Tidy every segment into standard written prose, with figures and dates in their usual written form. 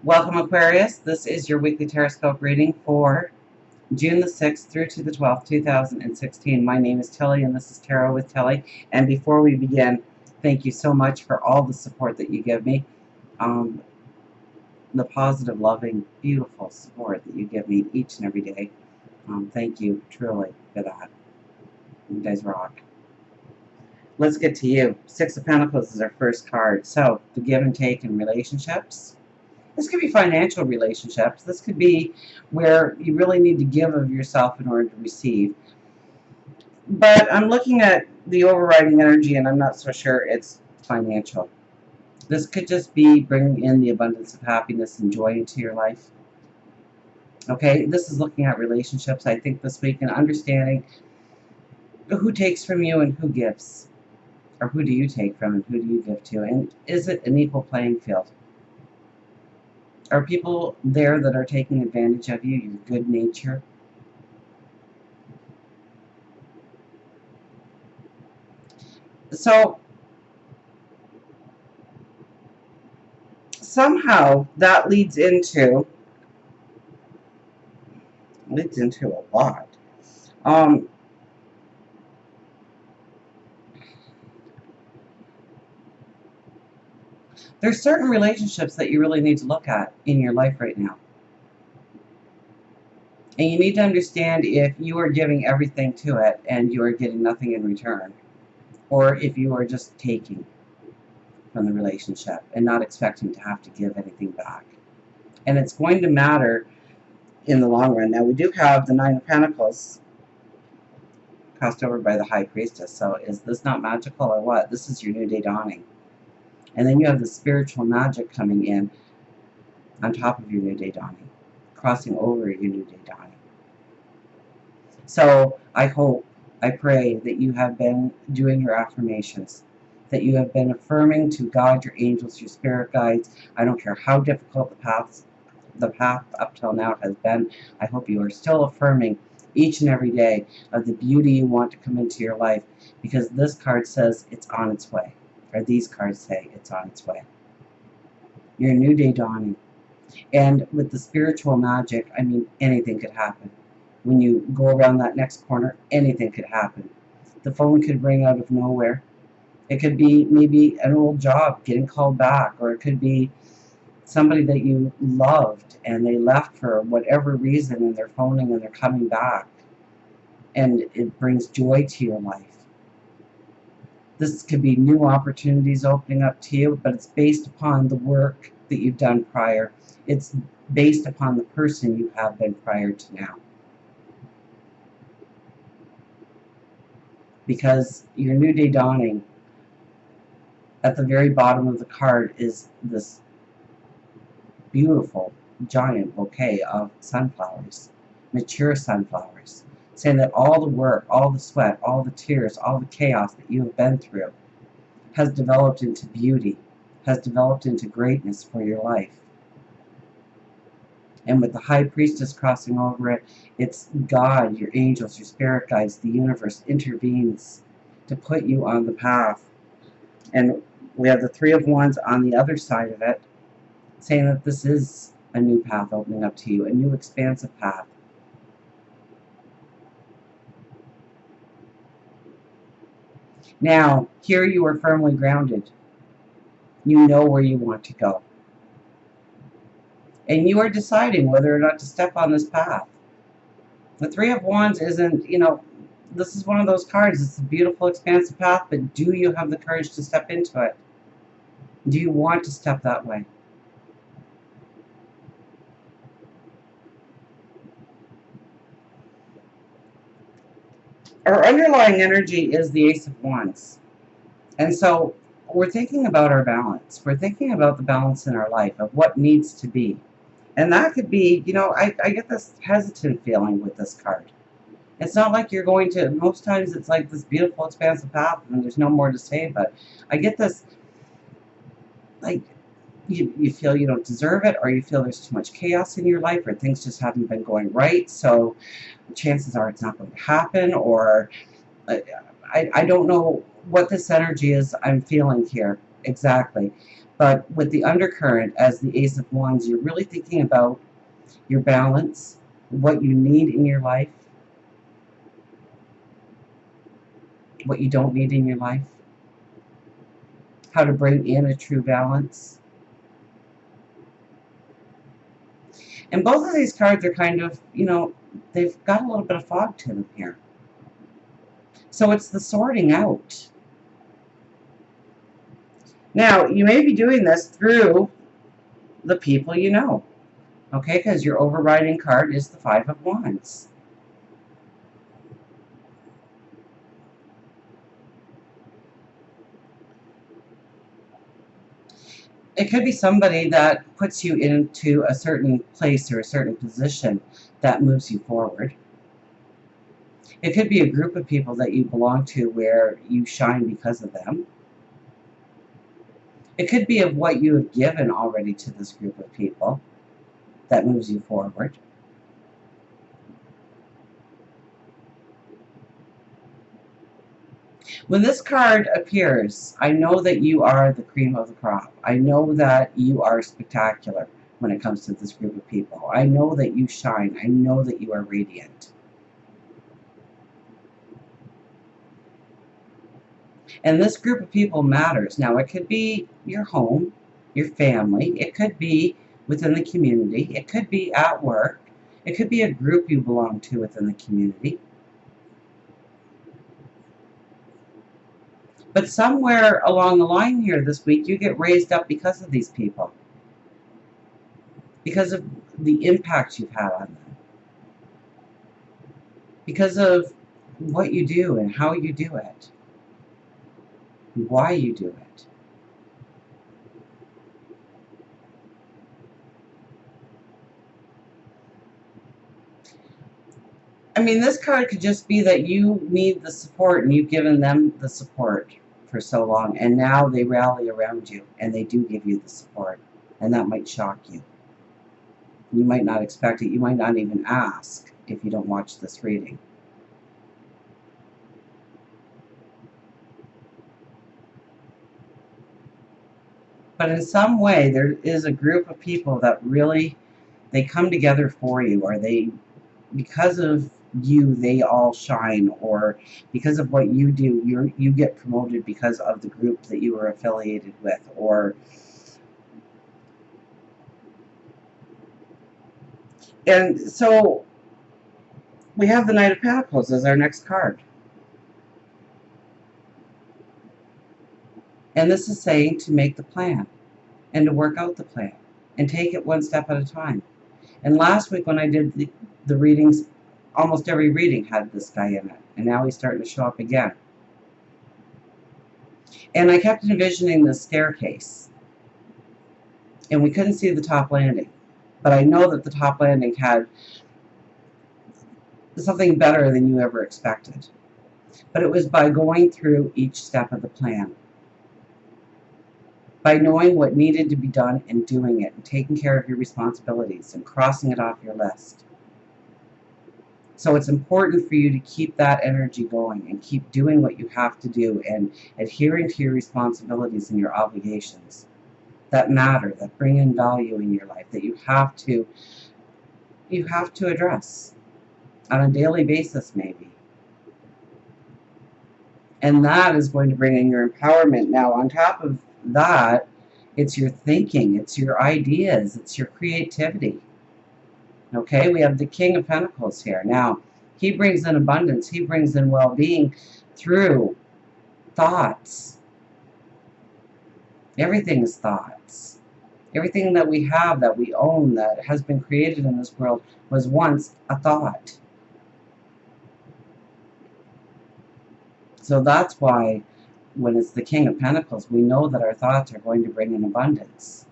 Welcome, Aquarius. This is your weekly Teroscope reading for June the 6th through to the 12th, 2016. My name is Tilly, and this is Tarot with Tilly. And before we begin, thank you so much for all the support that you give me. Um, the positive, loving, beautiful support that you give me each and every day. Thank you, truly, for that. You guys rock. Let's get to you. Six of Pentacles is our first card. So, the give and take in relationships. This could be financial relationships. This could be where you really need to give of yourself in order to receive. But I'm looking at the overriding energy, and I'm not so sure it's financial. This could just be bringing in the abundance of happiness and joy into your life. Okay, this is looking at relationships, I think, this week, and understanding who takes from you and who gives. Or who do you take from and who do you give to? And is it an equal playing field? Are people there that are taking advantage of you, your good nature? So somehow that leads into a lot. There's certain relationships that you really need to look at in your life right now. And you need to understand if you are giving everything to it and you are getting nothing in return, or if you are just taking from the relationship and not expecting to have to give anything back. And it's going to matter in the long run. Now, we do have the Nine of Pentacles crossed over by the High Priestess. So is this not magical or what? This is your new day dawning. And then you have the spiritual magic coming in on top of your new day dawning, crossing over your new day dawning. So I hope, I pray that you have been doing your affirmations, that you have been affirming to God, your angels, your spirit guides. I don't care how difficult the path up till now has been. I hope you are still affirming each and every day of the beauty you want to come into your life, because this card says it's on its way, or these cards say it's on its way. Your new day dawning. And with the spiritual magic, I mean, anything could happen. When you go around that next corner, anything could happen. The phone could ring out of nowhere. It could be maybe an old job getting called back, or it could be somebody that you loved and they left for whatever reason and they're phoning and they're coming back. And it brings joy to your life. This could be new opportunities opening up to you, but it's based upon the work that you've done prior. It's based upon the person you have been prior to now. Because your new day dawning, at the very bottom of the card, is this beautiful giant bouquet of sunflowers, mature sunflowers, saying that all the work, all the sweat, all the tears, all the chaos that you have been through has developed into beauty, has developed into greatness for your life. And with the High Priestess crossing over it, it's God, your angels, your spirit guides, the universe intervenes to put you on the path. And we have the Three of Wands on the other side of it, saying that this is a new path opening up to you, a new expansive path. Now, here you are firmly grounded. You know where you want to go. And you are deciding whether or not to step on this path. The Three of Wands isn't, this is one of those cards. It's a beautiful, expansive path, but do you have the courage to step into it? Do you want to step that way? Our underlying energy is the Ace of Wands. And so we're thinking about our balance. We're thinking about the balance in our life of what needs to be. And that could be, I get this hesitant feeling with this card. It's not like you're going to, most times it's like this beautiful, expansive path and there's no more to say, but I get this, like, you feel you don't deserve it, or you feel there's too much chaos in your life, or things just haven't been going right, so chances are it's not going to happen, or I don't know what this energy is I'm feeling here. exactly. But with the undercurrent as the Ace of Wands, you're really thinking about your balance, what you need in your life, what you don't need in your life, how to bring in a true balance. And both of these cards are kind of, they've got a little bit of fog to them here. So it's the sorting out. Now, you may be doing this through the people you know, okay? Because your overriding card is the Five of Wands. It could be somebody that puts you into a certain place or a certain position that moves you forward. It could be a group of people that you belong to where you shine because of them. It could be of what you have given already to this group of people that moves you forward. When this card appears, I know that you are the cream of the crop. I know that you are spectacular when it comes to this group of people. I know that you shine. I know that you are radiant. And this group of people matters. Now, it could be your home, your family. It could be within the community. It could be at work. It could be a group you belong to within the community. But somewhere along the line here this week, you get raised up because of these people. Because of the impact you've had on them. Because of what you do and how you do it. Why you do it. I mean, this card could just be that you need the support and you've given them the support for so long, and now they rally around you and they do give you the support, and that might shock you. You might not expect it. You might not even ask if you don't watch this reading. But in some way, there is a group of people that really, they come together for you, or they, because of you, they all shine, or because of what you do, you get promoted because of the group that you were affiliated with, or and so we have the Knight of Pentacles as our next card. And this is saying to make the plan and to work out the plan and take it one step at a time. And last week when I did the readings, almost every reading had this guy in it. And now he's starting to show up again. And I kept envisioning this staircase. And we couldn't see the top landing. But I know that the top landing had something better than you ever expected. But it was by going through each step of the plan. By knowing what needed to be done and doing it and taking care of your responsibilities and crossing it off your list. So it's important for you to keep that energy going and keep doing what you have to do and adhering to your responsibilities and your obligations that matter, that bring in value in your life, that you have to address on a daily basis maybe. And that is going to bring in your empowerment. Now, on top of that, it's your thinking, it's your ideas, it's your creativity. Okay, we have the King of Pentacles here. Now, he brings in abundance, he brings in well-being through thoughts. Everything is thoughts. Everything that we have, that we own, that has been created in this world was once a thought. So that's why when it's the King of Pentacles, we know that our thoughts are going to bring in abundance,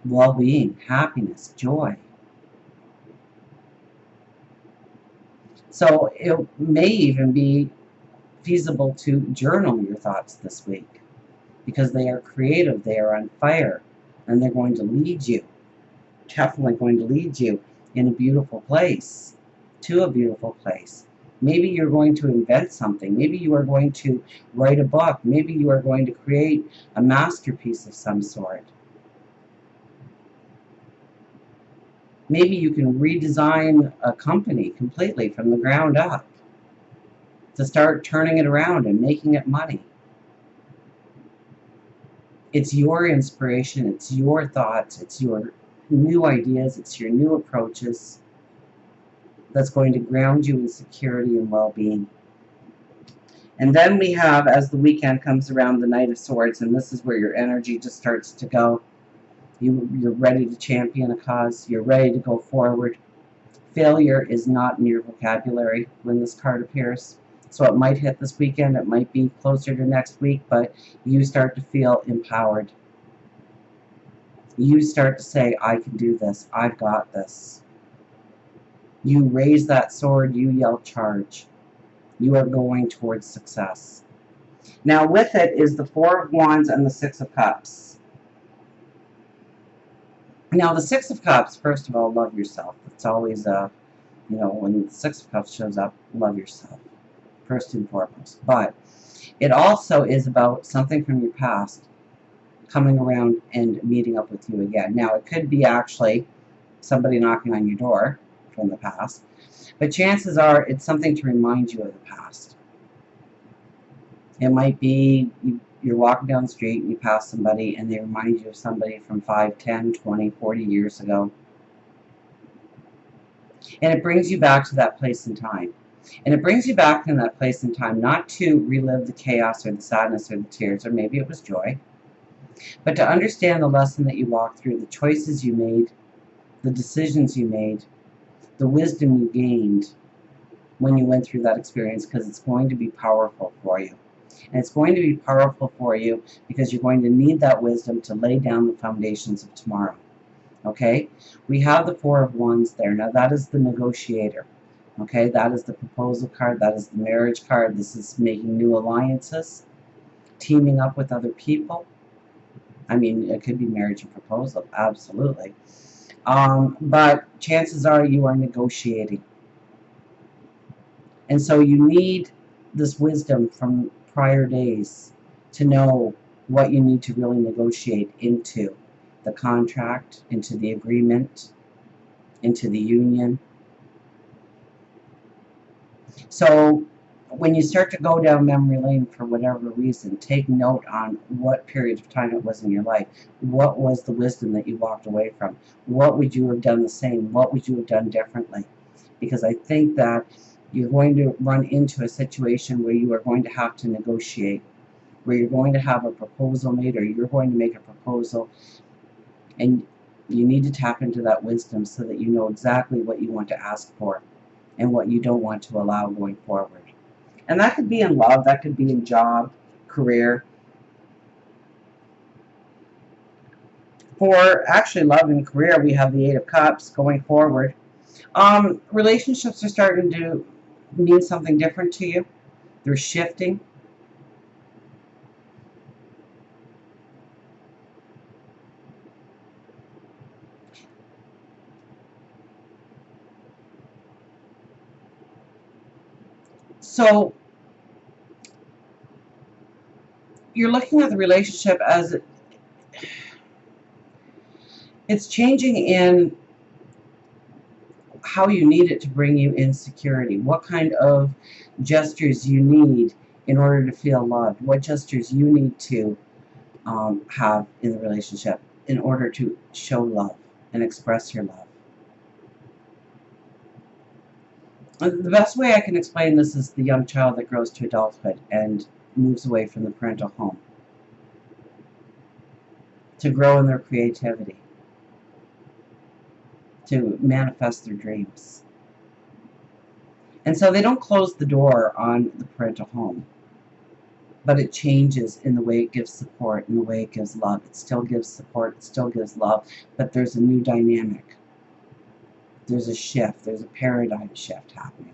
well-being, happiness, joy. So it may even be feasible to journal your thoughts this week because they are creative, they are on fire, and they're going to lead you, definitely going to lead you in a beautiful place, to a beautiful place. Maybe you're going to invent something. Maybe you are going to write a book. Maybe you are going to create a masterpiece of some sort. Maybe you can redesign a company completely from the ground up to start turning it around and making it money. It's your inspiration, it's your thoughts, it's your new ideas, it's your new approaches that's going to ground you in security and well-being. And then we have, as the weekend comes around, the Knight of Swords, and this is where your energy just starts to go. You're ready to champion a cause. You're ready to go forward. Failure is not in your vocabulary when this card appears. So it might hit this weekend, it might be closer to next week, but you start to feel empowered. You start to say, I can do this. I've got this. You raise that sword, you yell charge. You are going towards success. Now with it is the Four of Wands and the Six of Cups. Now the Six of Cups, first of all, love yourself. It's always, when the Six of Cups shows up, love yourself, first and foremost. But it also is about something from your past coming around and meeting up with you again. Now it could be actually somebody knocking on your door from the past, but chances are it's something to remind you of the past. It might be you're walking down the street and you pass somebody and they remind you of somebody from 5, 10, 20, 40 years ago. And it brings you back to that place in time. And it brings you back in that place in time not to relive the chaos or the sadness or the tears, or maybe it was joy, but to understand the lesson that you walked through, the choices you made, the decisions you made, the wisdom you gained when you went through that experience, because it's going to be powerful for you. And it's going to be powerful for you because you're going to need that wisdom to lay down the foundations of tomorrow. Okay? We have the Four of Wands there. Now that is the negotiator. Okay? That is the proposal card. That is the marriage card. This is making new alliances, teaming up with other people. I mean, it could be marriage and proposal, absolutely. But chances are you are negotiating. And so you need this wisdom from prior days to know what you need to really negotiate into the contract, into the agreement, into the union. So when you start to go down memory lane for whatever reason, take note on what period of time it was in your life. What was the wisdom that you walked away from? What would you have done the same? What would you have done differently? Because I think that you're going to run into a situation where you are going to have to negotiate, where you're going to have a proposal made, or you're going to make a proposal, and you need to tap into that wisdom so that you know exactly what you want to ask for and what you don't want to allow going forward. And that could be in love, that could be in job, career. For actually love and career, we have the Eight of Cups going forward. Relationships are starting to mean something different to you. They're shifting. So you're looking at the relationship as it's changing in how you need it to bring you in security. What kind of gestures you need in order to feel loved. What gestures you need to have in the relationship in order to show love and express your love. The best way I can explain this is the young child that grows to adulthood and moves away from the parental home to grow in their creativity, to manifest their dreams. And so they don't close the door on the parental home, but it changes in the way it gives support, in the way it gives love. It still gives support, it still gives love, but there's a new dynamic. There's a shift, there's a paradigm shift happening.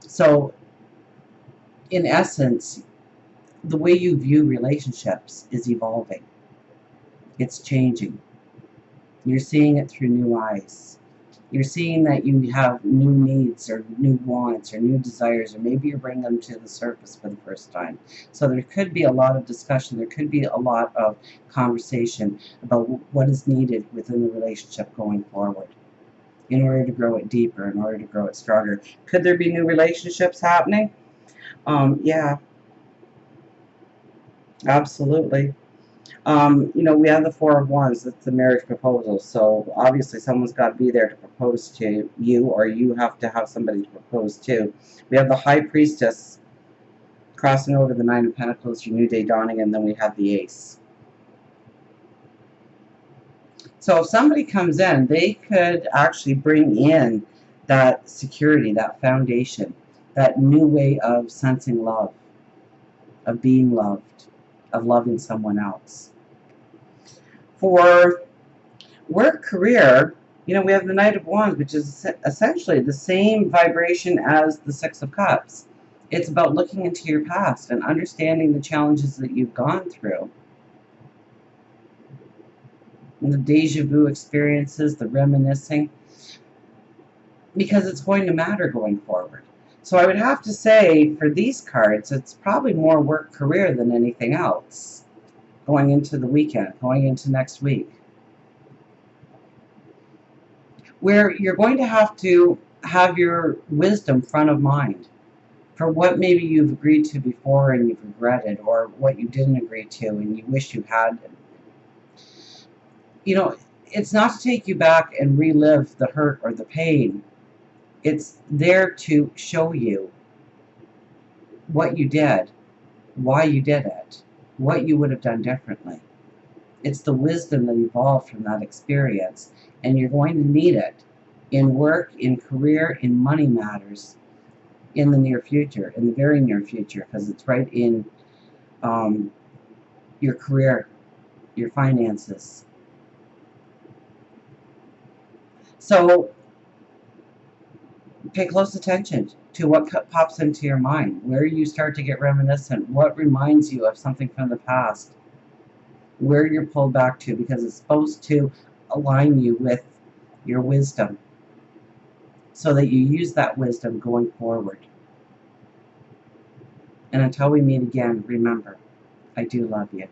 So, in essence, the way you view relationships is evolving. It's changing. You're seeing it through new eyes. You're seeing that you have new needs or new wants or new desires, or maybe you're bringing them to the surface for the first time. So there could be a lot of discussion. There could be a lot of conversation about what is needed within the relationship going forward in order to grow it deeper, in order to grow it stronger. Could there be new relationships happening? Yeah, absolutely. We have the Four of Wands. That's the marriage proposal. So obviously, someone's got to be there to propose to you, or you have to have somebody to propose to. We have the High Priestess crossing over the Nine of Pentacles, your new day dawning, and then we have the Ace. So if somebody comes in, they could actually bring in that security, that foundation, that new way of sensing love, of being loved, of loving someone else. For work career, we have the Knight of Wands, which is essentially the same vibration as the Six of Cups. It's about looking into your past and understanding the challenges that you've gone through. And the deja vu experiences, the reminiscing, because it's going to matter going forward. So I would have to say, for these cards, it's probably more work career than anything else going into the weekend, going into next week, where you're going to have your wisdom front of mind for what maybe you've agreed to before and you've regretted, or what you didn't agree to and you wish you had. It's not to take you back and relive the hurt or the pain. It's there to show you what you did, why you did it, what you would have done differently. It's the wisdom that evolved from that experience, and you're going to need it in work, in career, in money matters in the near future, in the very near future, because it's right in your career, your finances. So pay close attention to what pops into your mind, where you start to get reminiscent, what reminds you of something from the past, where you're pulled back to, because it's supposed to align you with your wisdom so that you use that wisdom going forward. And until we meet again, remember, I do love you.